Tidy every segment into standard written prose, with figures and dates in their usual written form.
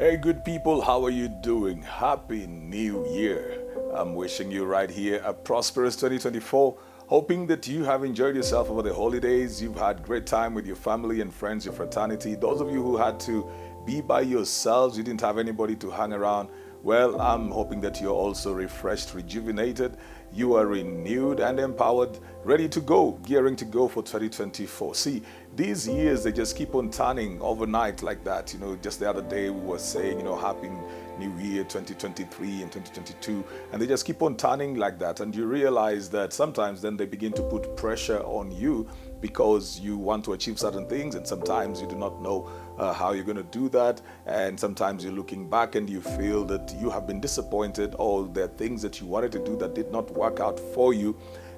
Hey, good people, how are you doing? Happy New Year. I'm wishing you right here a prosperous 2024. Hoping that you have enjoyed yourself over the holidays. You've had great time with your family and friends, your fraternity. Those of you who had to be by yourselves, you didn't have anybody to hang around. Well, I'm hoping that you're also refreshed, rejuvenated. You are renewed and empowered, ready to go, gearing to go for 2024. See, these years, they just keep on turning overnight like that. Just the other day we were saying, Happy New Year 2023 and 2022, and they just keep on turning like that. And you realize that sometimes then they begin to put pressure on you because you want to achieve certain things, and sometimes you do not know how you're going to do that. And sometimes you're looking back and you feel that you have been disappointed, or there are things that you wanted to do that did not work out for you.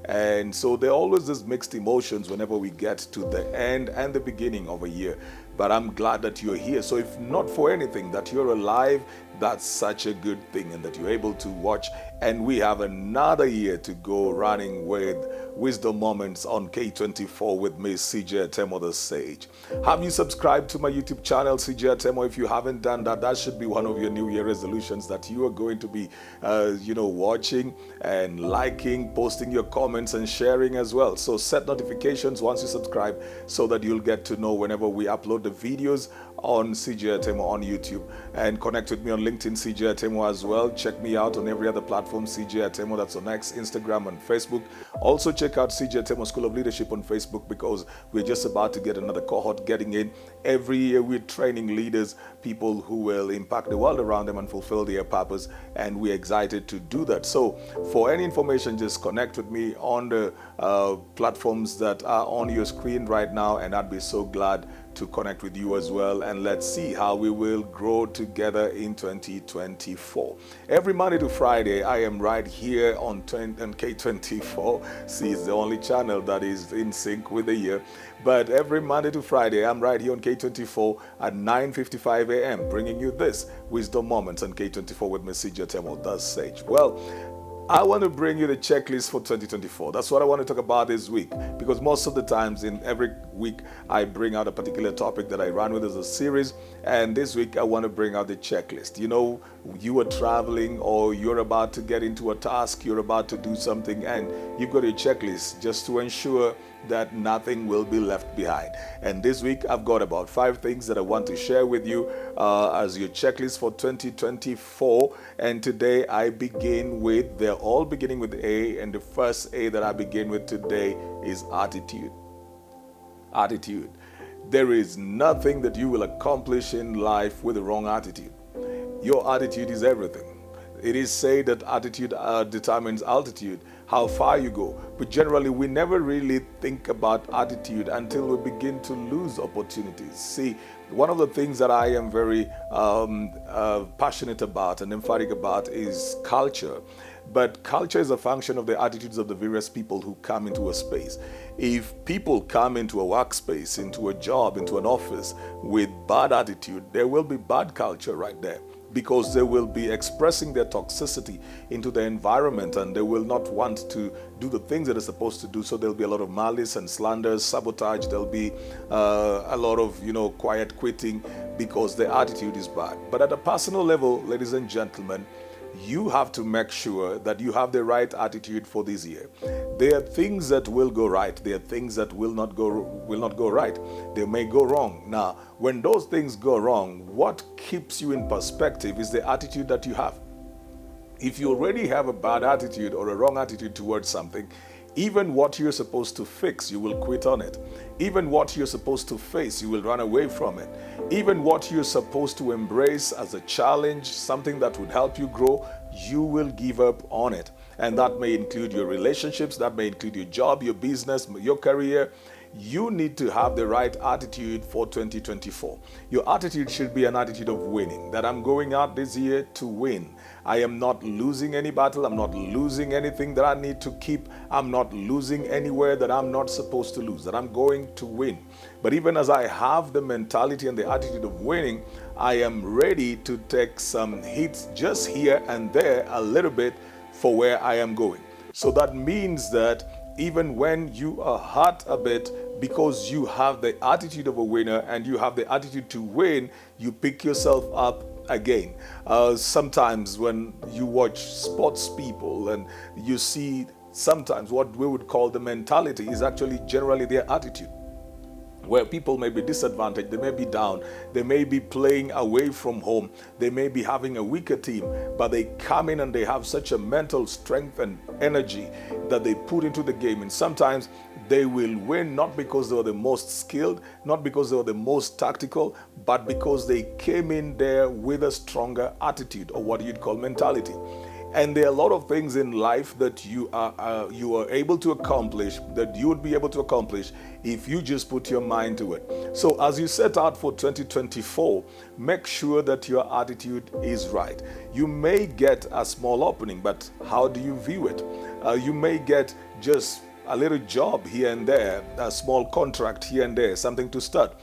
And so there are always these mixed emotions whenever we get to the end and the beginning of a year. But I'm glad that you're here. So if not for anything, that you're alive, that's such a good thing, and that you're able to watch. And we have another year to go running with Wisdom Moments on K24 with Miss CJ Atemo the Sage. Have you subscribed to my YouTube channel, CJ Atemo? If you haven't done that, that should be one of your New Year resolutions, that you are going to be, watching and liking, posting your comments and sharing as well. So set notifications once you subscribe so that you'll get to know whenever we upload the videos on CJ Atemo on YouTube, and connect with me on LinkedIn, CJ Atemo as well. Check me out on every other platform, CJ Atemo. That's on X, Instagram, and Facebook. Also check out CJ Atemo School of Leadership on Facebook, because we're just about to get another cohort getting in. Every year we're training leaders, people who will impact the world around them and fulfill their purpose, and we're excited to do that. So for any information, just connect with me on the platforms that are on your screen right now, and I'd be so glad to connect with you as well, and let's see how we will grow together in 2024. Every Monday to Friday, I am right here on K24. See, it's the only channel that is in sync with the year. But every Monday to Friday, I'm right here on K24 at 9:55 a.m. bringing you this Wisdom Moments on K24 with Miss CJ Atemo, the Sage. Well, I want to bring you the checklist for 2024. That's what I want to talk about this week, because most of the times in every week I bring out a particular topic that I run with as a series, and this week I want to bring out the checklist. You are traveling, or you're about to get into a task, you're about to do something, and you've got a checklist just to ensure that nothing will be left behind. And this week I've got about 5 things that I want to share with you as your checklist for 2024. And today I begin with, they're all beginning with A, and the first A that I begin with today is attitude. Attitude. There is nothing that you will accomplish in life with the wrong attitude. Your attitude is everything. It is said that attitude determines altitude, how far you go. But generally, we never really think about attitude until we begin to lose opportunities. See, one of the things that I am very passionate about and emphatic about is culture. But culture is a function of the attitudes of the various people who come into a space. If people come into a workspace, into a job, into an office with bad attitude, there will be bad culture right there, because they will be expressing their toxicity into the environment, and they will not want to do the things that they're supposed to do. So there'll be a lot of malice and slander, sabotage. There'll be a lot of, quiet quitting, because the attitude is bad. But at a personal level, ladies and gentlemen, you have to make sure that you have the right attitude for this year. There are things that will go right. There are things that will not go right. They may go wrong. Now, when those things go wrong, what keeps you in perspective is the attitude that you have. If you already have a bad attitude or a wrong attitude towards something, even what you're supposed to fix, you will quit on it. Even what you're supposed to face, you will run away from it. Even what you're supposed to embrace as a challenge, something that would help you grow, you will give up on it. And that may include your relationships, that may include your job, your business, your career. You need to have the right attitude for 2024. Your attitude should be an attitude of winning, that I'm going out this year to win. I am not losing any battle. I'm not losing anything that I need to keep. I'm not losing anywhere that I'm not supposed to lose, that I'm going to win. But even as I have the mentality and the attitude of winning, I am ready to take some hits just here and there a little bit for where I am going. So that means that even when you are hurt a bit, because you have the attitude of a winner and you have the attitude to win, you pick yourself up again. Sometimes when you watch sports people and you see sometimes what we would call the mentality is actually generally their attitude, where people may be disadvantaged, they may be down, they may be playing away from home, they may be having a weaker team, but they come in and they have such a mental strength and energy that they put into the game. And sometimes they will win not because they were the most skilled, not because they were the most tactical, but because they came in there with a stronger attitude, or what you'd call mentality. And there are a lot of things in life that you are able to accomplish, that you would be able to accomplish if you just put your mind to it. So as you set out for 2024, make sure that your attitude is right. You may get a small opening, but how do you view it? You may get just a little job here and there, a small contract here and there, something to start.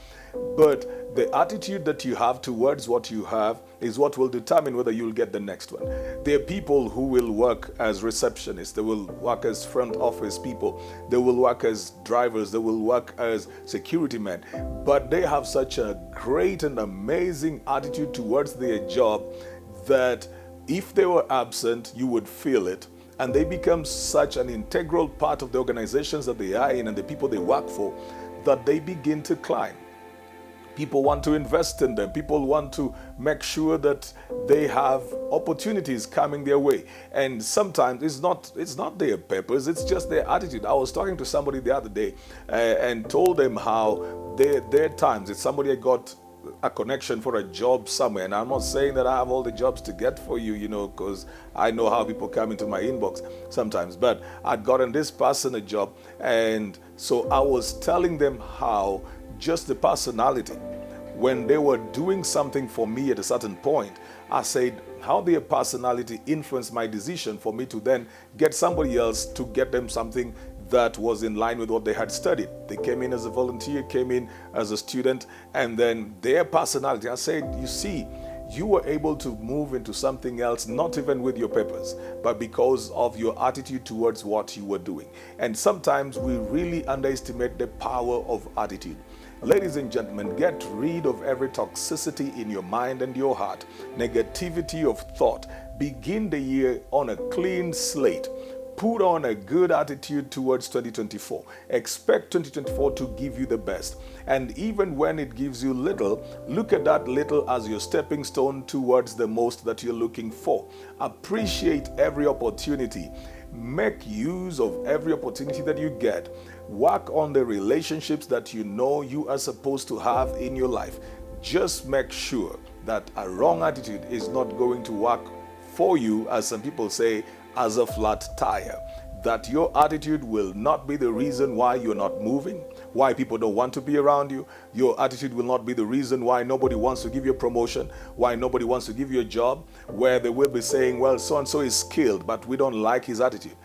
But the attitude that you have towards what you have is what will determine whether you'll get the next one. There are people who will work as receptionists, they will work as front office people, they will work as drivers, they will work as security men, but they have such a great and amazing attitude towards their job that if they were absent, you would feel it. And they become such an integral part of the organizations that they are in and the people they work for that they begin to climb. People want to invest in them. People want to make sure that they have opportunities coming their way. And sometimes it's not their purpose, it's just their attitude. I was talking to somebody the other day and told them how their times, it's somebody I got a connection for a job somewhere. And I'm not saying that I have all the jobs to get for you, because I know how people come into my inbox sometimes. But I'd gotten this person a job. And so I was telling them how just the personality, when they were doing something for me at a certain point, I said how their personality influenced my decision for me to then get somebody else to get them something that was in line with what they had studied. They came in as a volunteer, came in as a student, and then their personality, I said, you see, you were able to move into something else, not even with your papers, but because of your attitude towards what you were doing. And sometimes we really underestimate the power of attitude. Ladies and gentlemen, get rid of every toxicity in your mind and your heart, negativity of thought. Begin the year on a clean slate. Put on a good attitude towards 2024. Expect 2024 to give you the best. And even when it gives you little, look at that little as your stepping stone towards the most that you're looking for. Appreciate every opportunity. Make use of every opportunity that you get. Work on the relationships that you know you are supposed to have in your life. Just make sure that a wrong attitude is not going to work for you, as some people say, as a flat tire. That your attitude will not be the reason why you're not moving, why people don't want to be around you. Your attitude will not be the reason why nobody wants to give you a promotion, why nobody wants to give you a job, where they will be saying, well, so-and-so is skilled, but we don't like his attitude.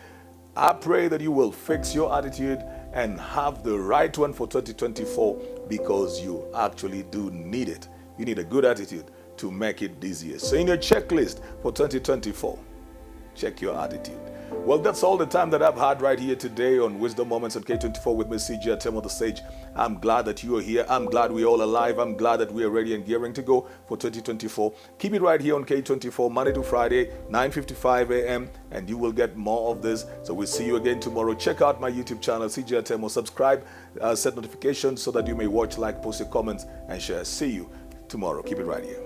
I pray that you will fix your attitude and have the right one for 2024, because you actually do need it. You need a good attitude to make it this year. So in your checklist for 2024, check your attitude. Well, that's all the time that I've had right here today on Wisdom Moments on K24 with me, CJ Atemo the Sage. I'm glad that you are here. I'm glad we're all alive. I'm glad that we are ready and gearing to go for 2024. Keep it right here on K24, Monday to Friday, 9:55 a.m., and you will get more of this. So we'll see you again tomorrow. Check out my YouTube channel, CJ Atemo. Subscribe, set notifications so that you may watch, like, post your comments, and share. See you tomorrow. Keep it right here.